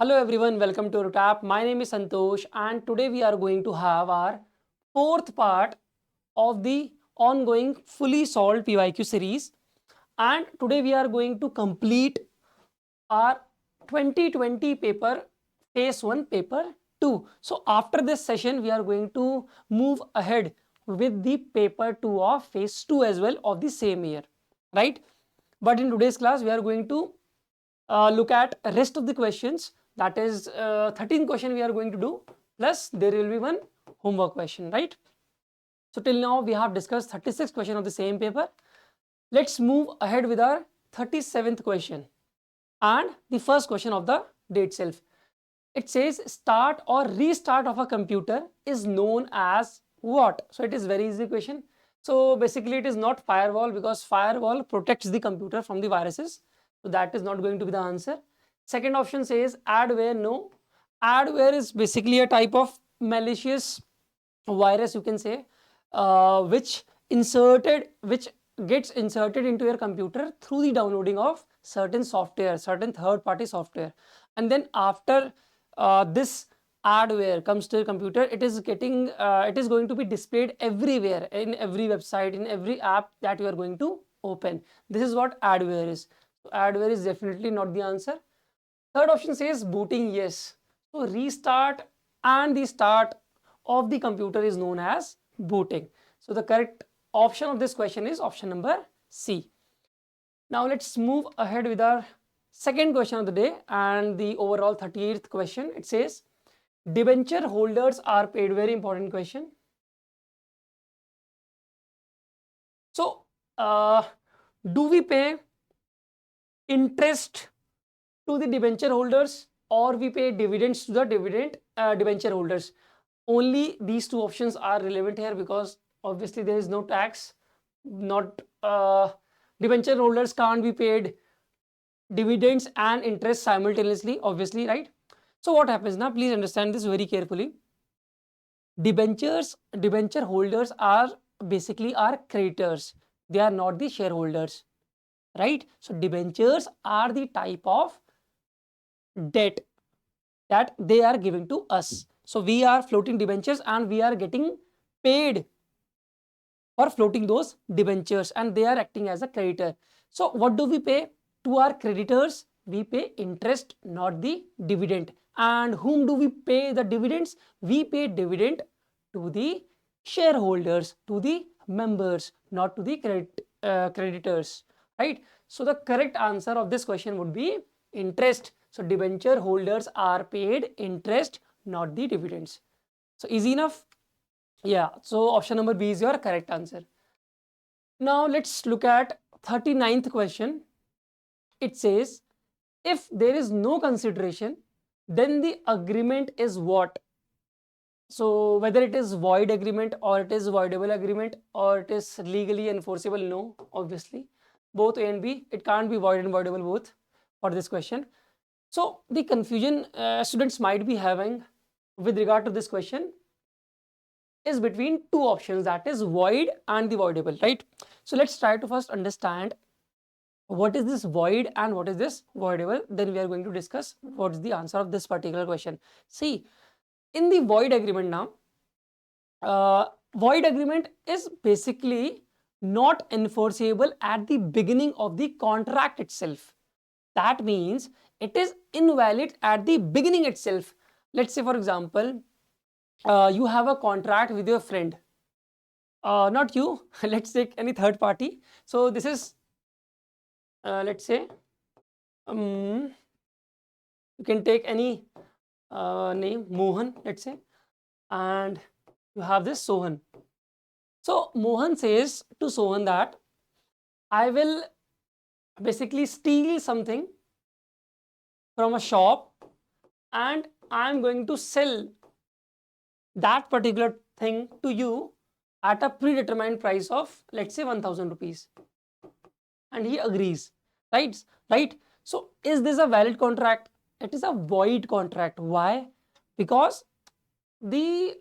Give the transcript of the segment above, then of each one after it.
Hello everyone, welcome to EduTap. My name is Santosh and today we are going to have our fourth part of the ongoing fully solved PYQ series, and today we are going to complete our 2020 paper phase 1 paper 2. So after this session we are going to move ahead with the paper 2 of phase 2 as well of the same year, right? But in today's class we are going to look at rest of the questions, that is 13 question we are going to do, plus there will be one homework question, right? So till now we have discussed 36 question of the same paper. Let's move ahead with our 37th question and the first question of the day itself. It says start or restart of a computer is known as what? So it is very easy question. So basically it is not firewall, because firewall protects the computer from the viruses. So that is not going to be the answer. Second option says adware. No, adware is basically a type of malicious virus, you can say, which gets inserted into your computer through the downloading of certain software, certain third-party software, and then after this adware comes to your computer, it is going to be displayed everywhere, in every website, in every app that you are going to open. This is what adware is. So adware is definitely not the answer. Third option says booting. Yes. So restart and the start of the computer is known as booting. So the correct option of this question is option number C. Now let's move ahead with our second question of the day and the overall 38th question. It says debenture holders are paid. Very important question. So do we pay interest to the debenture holders or we pay dividends to the debenture holders? Only these two options are relevant here, because obviously there is no tax. Not debenture holders can't be paid dividends and interest simultaneously, obviously, right? So what happens now? Please understand this very carefully. Debenture holders are basically our creditors. They are not the shareholders, right? So debentures are the type of debt that they are giving to us. So we are floating debentures and we are getting paid for floating those debentures, and they are acting as a creditor. So what do we pay to our creditors? We pay interest, not the dividend. And whom do we pay the dividends? We pay dividend to the shareholders, to the members, not to the creditors, right? So the correct answer of this question would be interest. So debenture holders are paid interest, not the dividends. So easy enough? Yeah, so option number B is your correct answer. Now let's look at 39th question. It says if there is no consideration, then the agreement is what? So whether it is void agreement or it is voidable agreement or it is legally enforceable, no, obviously both A and B, it can't be void and voidable both for this question. So the confusion students might be having with regard to this question is between two options, that is void and the voidable, right? So let's try to first understand what is this void and what is this voidable. Then we are going to discuss what is the answer of this particular question. See, in the void agreement now, void agreement is basically not enforceable at the beginning of the contract itself. That means it is invalid at the beginning itself. Let's say, for example, you have a contract with your friend, not you, let's take any third party. So this is, let's say, you can take any name, Mohan, let's say, and you have this Sohan. So Mohan says to Sohan that I will basically steal something from a shop and I am going to sell that particular thing to you at a predetermined price of, let's say, 1000 rupees, and he agrees, right? So is this a valid contract? It is a void contract. Why? Because the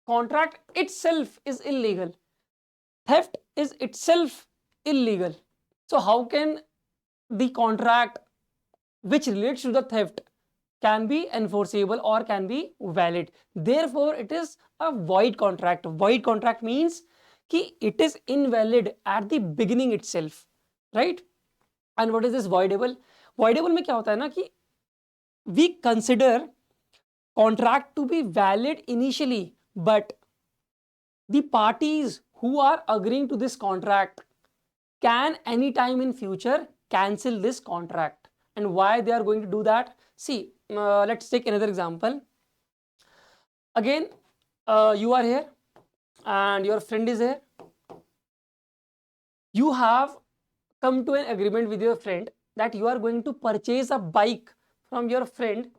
contract itself is illegal. Theft is itself illegal. So how can the contract which relates to the theft can be enforceable or can be valid. Therefore, it is a void contract. Void contract means कि it is invalid at the beginning itself, right? And what is this voidable? Voidable में क्या होता है ना कि we consider contract to be valid initially, but the parties who are agreeing to this contract can anytime in future cancel this contract. And why they are going to do that? See, let's take another example. Again, you are here and your friend is here. You have come to an agreement with your friend that you are going to purchase a bike from your friend,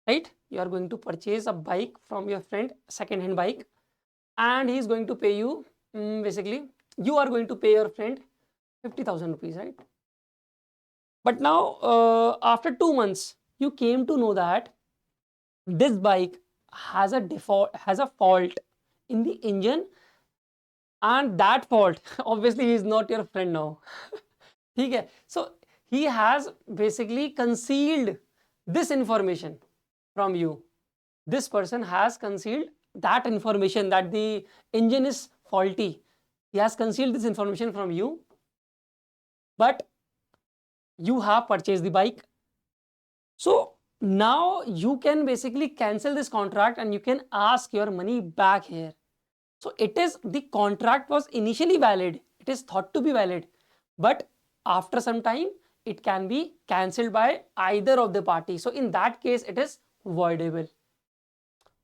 right? You are going to purchase a bike from your friend, second-hand bike, and he is going to pay you, basically, you are going to pay your friend 50,000 rupees, right? But now, after 2 months, you came to know that this bike has a fault in the engine, and that fault, obviously, he is not your friend now. Okay, so he has basically concealed this information from you. This person has concealed that information that the engine is faulty. He has concealed this information from you, but you have purchased the bike. So now you can basically cancel this contract and you can ask your money back here. So it is, the contract was initially valid, it is thought to be valid, but after some time it can be cancelled by either of the party. So in that case it is voidable.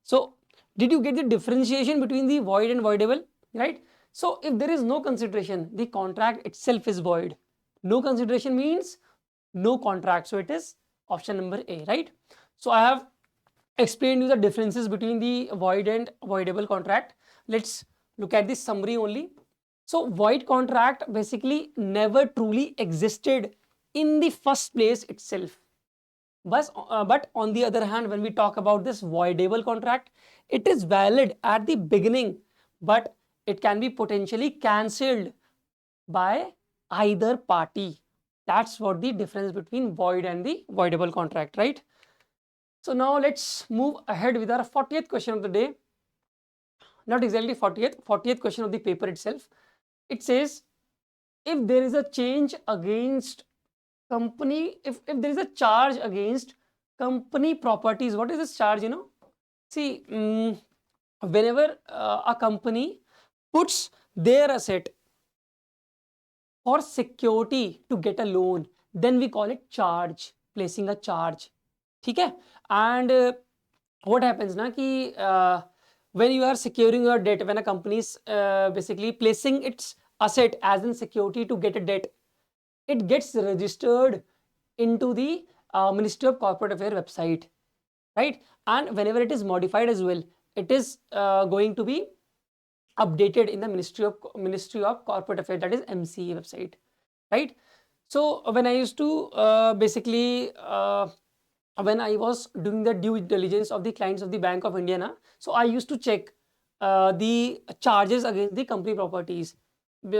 So did you get the differentiation between the void and voidable, right? So if there is no consideration, the contract itself is void. No consideration means no contract. So it is option number A, right? So I have explained you the differences between the void and voidable contract. Let's look at the summary only. So void contract basically never truly existed in the first place itself. But on the other hand, when we talk about this voidable contract, it is valid at the beginning, but it can be potentially cancelled by either party. That's what the difference between void and the voidable contract, right? So now let's move ahead with our 40th question of the day. Not exactly 40th question of the paper itself. It says, if there is a change against company, if there is a charge against company properties, what is this charge, you know? See, whenever a company puts their asset for security to get a loan, then we call it charge, placing a charge. Okay? And what happens na ki when you are securing your debt, when a company is basically placing its asset as in security to get a debt, it gets registered into the Ministry of Corporate Affairs website, right? And whenever it is modified as well, it is going to be updated in the Ministry of Corporate Affairs, that is MCA website, right? So when I used to basically when I was doing the due diligence of the clients of the Bank of India, so I used to check the charges against the company properties,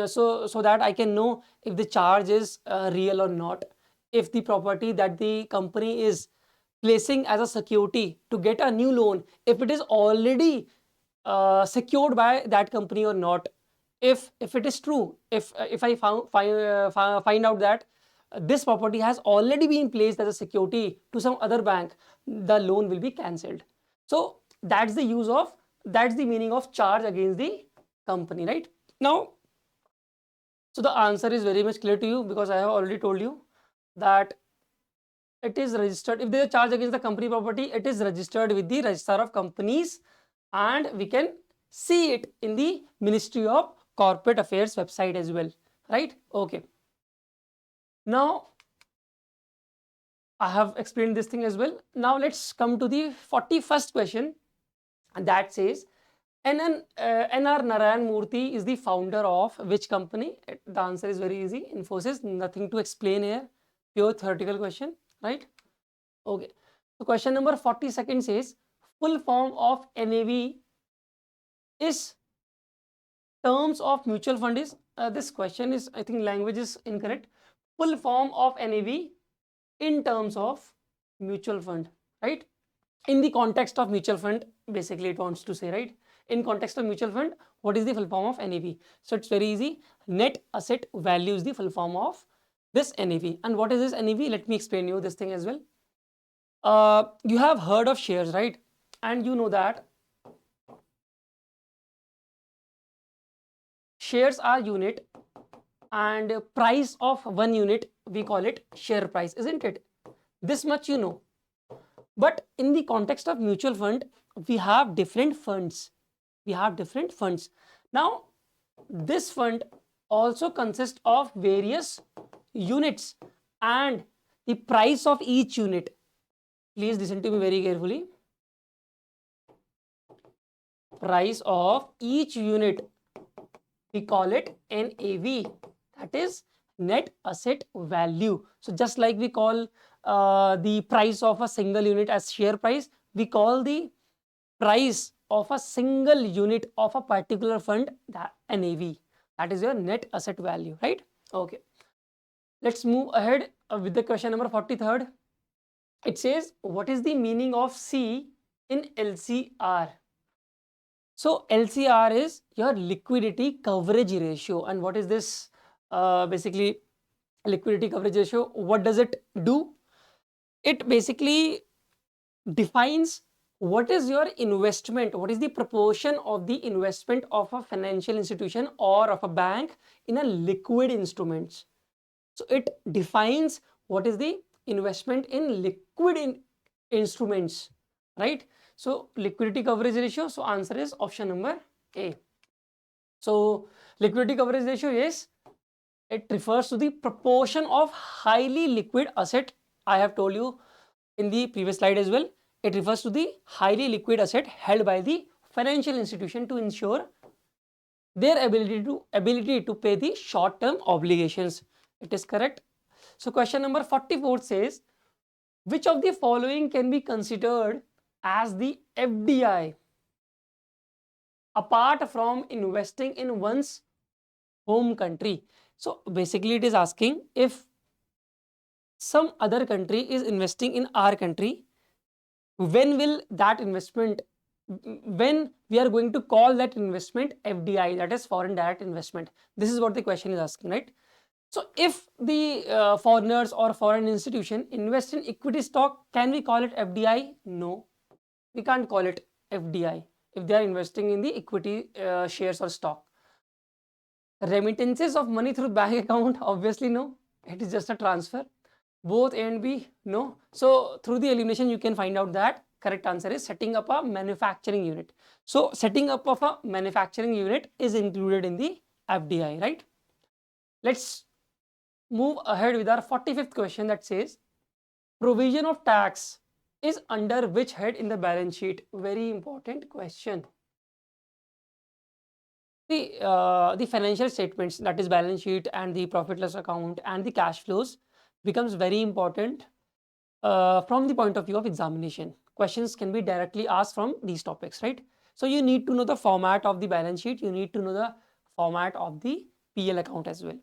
so that I can know if the charge is real or not, if the property that the company is placing as a security to get a new loan, if it is already secured by that company or not. If it is true, if I find out that this property has already been placed as a security to some other bank, the loan will be cancelled. So that's the meaning of charge against the company, right? Now, so the answer is very much clear to you, because I have already told you that it is registered. If there is a charge against the company property, it is registered with the Registrar of Companies, and we can see it in the Ministry of Corporate Affairs website as well, right? Okay. Now, I have explained this thing as well. Now let's come to the 41st question, and that says, N.R. Narayan Murthy is the founder of which company? The answer is very easy. Infosys. Nothing to explain here. Pure theoretical question, right? Okay. So question number 42nd says, full form of NAV is terms of mutual fund is, this question is, I think language is incorrect. Full form of NAV in terms of mutual fund. right? In the context of mutual fund, basically it wants to say, right? In context of mutual fund, what is the full form of NAV? So it's very easy. Net asset value is the full form of this NAV. And what is this NAV? Let me explain you this thing as well. You have heard of shares, right? And you know that shares are unit, and price of one unit, we call it share price, isn't it? This much you know. But in the context of mutual fund, we have different funds. We have different funds. Now, this fund also consists of various units, and the price of each unit. Please listen to me very carefully. Price of each unit, we call it NAV, that is net asset value. So just like we call the price of a single unit as share price, we call the price of a single unit of a particular fund that NAV, that is your net asset value, right? Okay, let's move ahead with the question number 43rd. It says, what is the meaning of C in LCR? So LCR is your liquidity coverage ratio. And what is this? Basically, liquidity coverage ratio, what does it do? It basically defines what is your investment, what is the proportion of the investment of a financial institution or of a bank in a liquid instruments. So it defines what is the investment in liquid instruments, right? So liquidity coverage ratio, so answer is option number A. So liquidity coverage ratio, yes, it refers to the proportion of highly liquid asset. I have told you in the previous slide as well, it refers to the highly liquid asset held by the financial institution to ensure their ability to pay the short term obligations. It is correct. So question number 44 says, which of the following can be considered as the FDI apart from investing in one's home country? So basically it is asking, if some other country is investing in our country, when will that investment, when we are going to call that investment FDI, that is foreign direct investment? This is what the question is asking, right? So if the foreigners or foreign institution invest in equity stock, can we call it FDI? No, we can't call it FDI if they are investing in the equity shares or stock. Remittances of money through bank account, obviously no, it is just a transfer. Both A and B, no. So through the elimination you can find out that correct answer is setting up a manufacturing unit. So setting up of a manufacturing unit is included in the FDI, right? Let's move ahead with our 45th question, that says, provision of tax is under which head in the balance sheet? Very important question. The financial statements, that is balance sheet and the profit loss account and the cash flows, becomes very important from the point of view of examination. Questions can be directly asked from these topics, right? So you need to know the format of the balance sheet, you need to know the format of the PL account as well.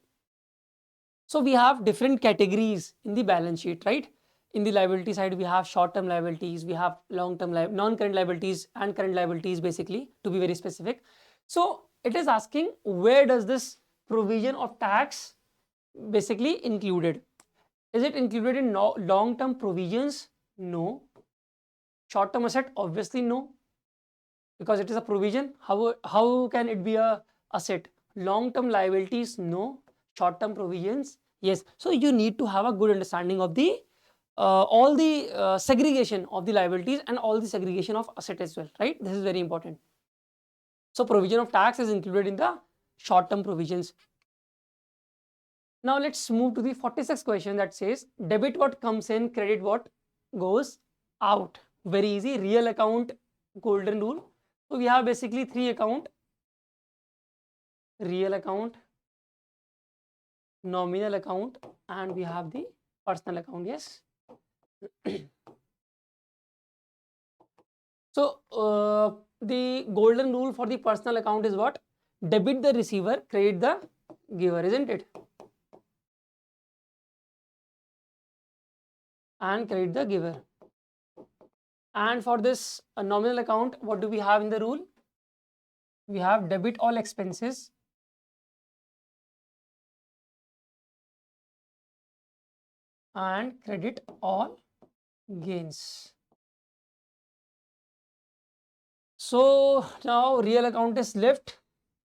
So we have different categories in the balance sheet, right? In the liability side, we have short-term liabilities, we have long-term non-current liabilities and current liabilities, basically, to be very specific. So it is asking, where does this provision of tax basically included? Is it included in long-term provisions? No. Short-term asset? Obviously no, because it is a provision. How can it be a asset? Long-term liabilities? No. Short-term provisions? Yes. So you need to have a good understanding of the all the segregation of the liabilities and all the segregation of asset as well, right? This is very important. So provision of tax is included in the short-term provisions. Now let's move to the 46th question, that says, debit what comes in, credit what goes out. Very easy. Real account golden rule. So we have basically three account: real account, nominal account, and we have the personal account. Yes. So the golden rule for the personal account is what? Debit the receiver, credit the giver, isn't it? And credit the giver. And for this nominal account, what do we have in the rule? We have debit all expenses and credit all gains. So now real account is left.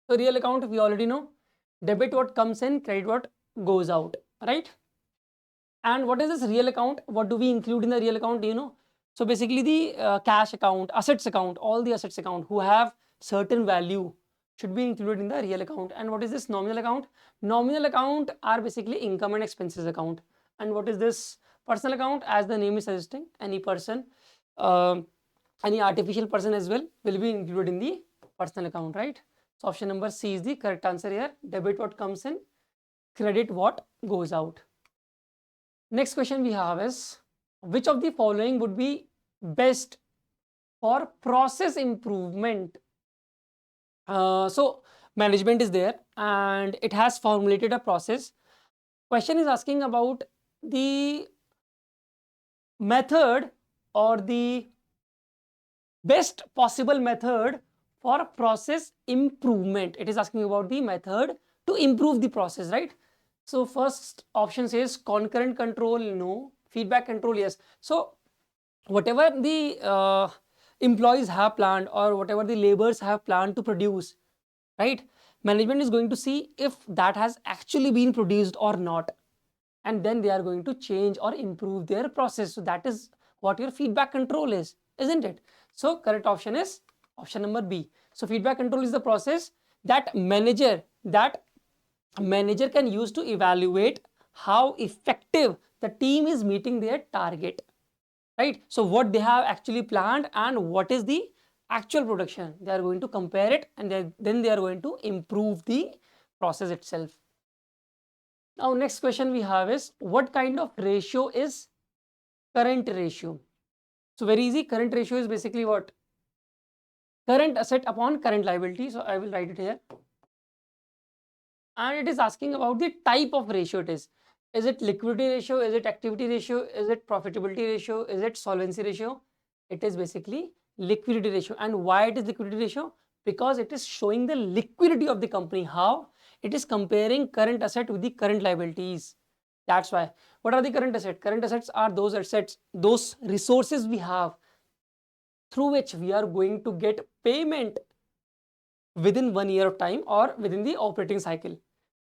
So real account we already know, debit what comes in, credit what goes out, right? And what is this real account? What do we include in the real account? Do you know? So basically the cash account, assets account, all the assets account who have certain value should be included in the real account. And what is this nominal account? Nominal account are basically income and expenses account. And what is this personal account? As the name is suggesting, any person, any artificial person as well will be included in the personal account, right? So option number C is the correct answer here. Debit what comes in, credit what goes out. Next question we have is, which of the following would be best for process improvement? So management is there and it has formulated a process. Question is asking about the method or the best possible method for process improvement. It is asking about the method to improve the process, right? So first option says concurrent control, no. Feedback control, yes. So whatever the employees have planned or whatever the laborers have planned to produce, right? Management is going to see if that has actually been produced or not. And then they are going to change or improve their process. So that is what your feedback control is, isn't it? So correct option is option number B. So feedback control is the process that manager can use to evaluate how effective the team is meeting their target, right? So what they have actually planned and what is the actual production, they are going to compare it and then they are going to improve the process itself. Now next question we have is, what kind of ratio is current ratio? So very easy, current ratio is basically what? Current asset upon current liability. So I will write it here. And it is asking about the type of ratio it is. Is it liquidity ratio? Is it activity ratio? Is it profitability ratio? Is it solvency ratio? It is basically liquidity ratio. And why it is liquidity ratio? Because it is showing the liquidity of the company. How? It is comparing current asset with the current liabilities. That's why. What are the current assets? Current assets are those assets, those resources we have through which we are going to get payment within 1 year of time or within the operating cycle,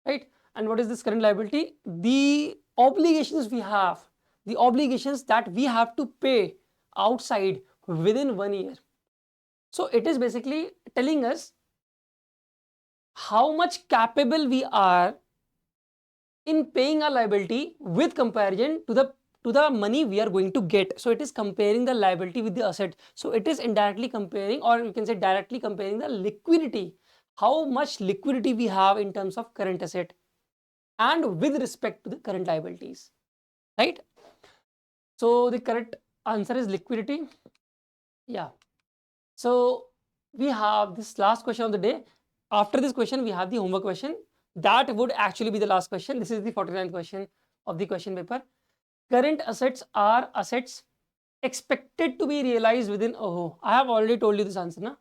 right? And what is this current liability? The obligations we have, the obligations that we have to pay outside within 1 year. So it is basically telling us how much capable we are in paying our liability with comparison to the money we are going to get. So it is comparing the liability with the asset. So it is indirectly comparing, or you can say directly comparing, the liquidity, how much liquidity we have in terms of current asset and with respect to the current liabilities, right? So the correct answer is liquidity. Yeah. So we have this last question of the day. After this question, we have the homework question. That would actually be the last question. This is the 49th question of the question paper. Current assets are assets expected to be realized within, oh, I have already told you this answer, na?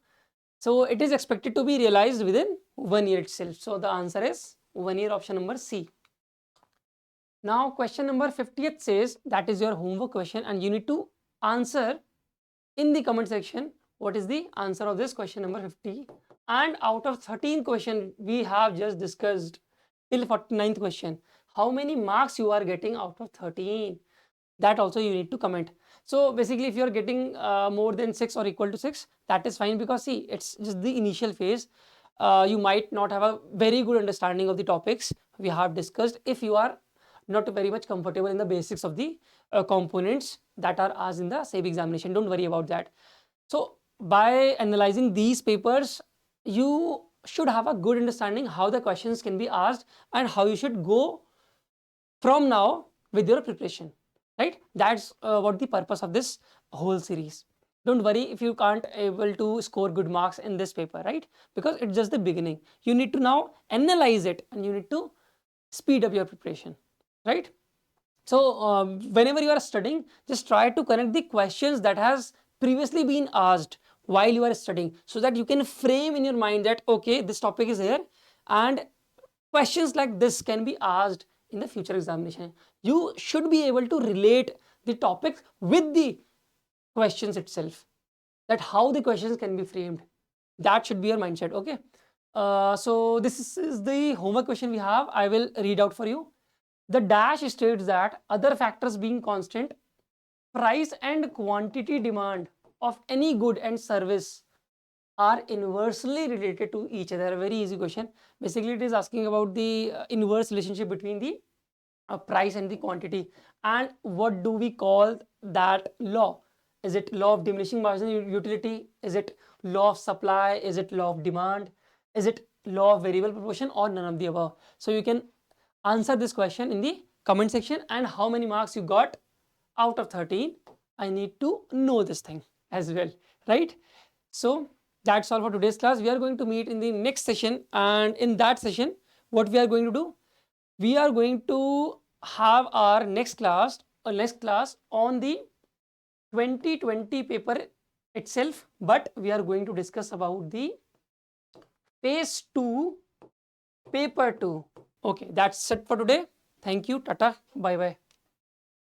So it is expected to be realized within 1 year itself. So the answer is 1 year, option number C. Now question number 50th says, that is your homework question and you need to answer in the comment section what is the answer of this question number 50. And out of 13 question we have just discussed till 49th question, how many marks you are getting out of 13? That also you need to comment. So basically if you are getting more than 6 or equal to 6, that is fine, because see, it's just the initial phase. You might not have a very good understanding of the topics we have discussed if you are not very much comfortable in the basics of the components that are asked in the SEBI examination. Don't worry about that. So by analyzing these papers, you should have a good understanding how the questions can be asked and how you should go from now with your preparation, right? That's what the purpose of this whole series. Don't worry if you can't able to score good marks in this paper, right? Because it's just the beginning. You need to now analyze it and you need to speed up your preparation, right? So whenever you are studying, just try to connect the questions that has previously been asked while you are studying, so that you can frame in your mind that okay, this topic is here and questions like this can be asked in the future examination. You should be able to relate the topics with the questions itself, that how the questions can be framed. That should be your mindset. Okay. So this is the homework question we have. I will read out for you. The dash states that other factors being constant, price and quantity demand of any good and service are inversely related to each other. A very easy question. Basically, it is asking about the inverse relationship between the price and the quantity. And what do we call that law? Is it law of diminishing marginal utility? Is it law of supply? Is it law of demand? Is it law of variable proportion, or none of the above? So you can answer this question in the comment section. And how many marks you got out of 13? I need to know this thing as well, right? So that's all for today's class. We are going to meet in the next session, and in that session, what we are going to do? We are going to have our next class on the 2020 paper itself, but we are going to discuss about the phase 2 paper 2. Okay, that's it for today. Thank you. Tata. Bye bye.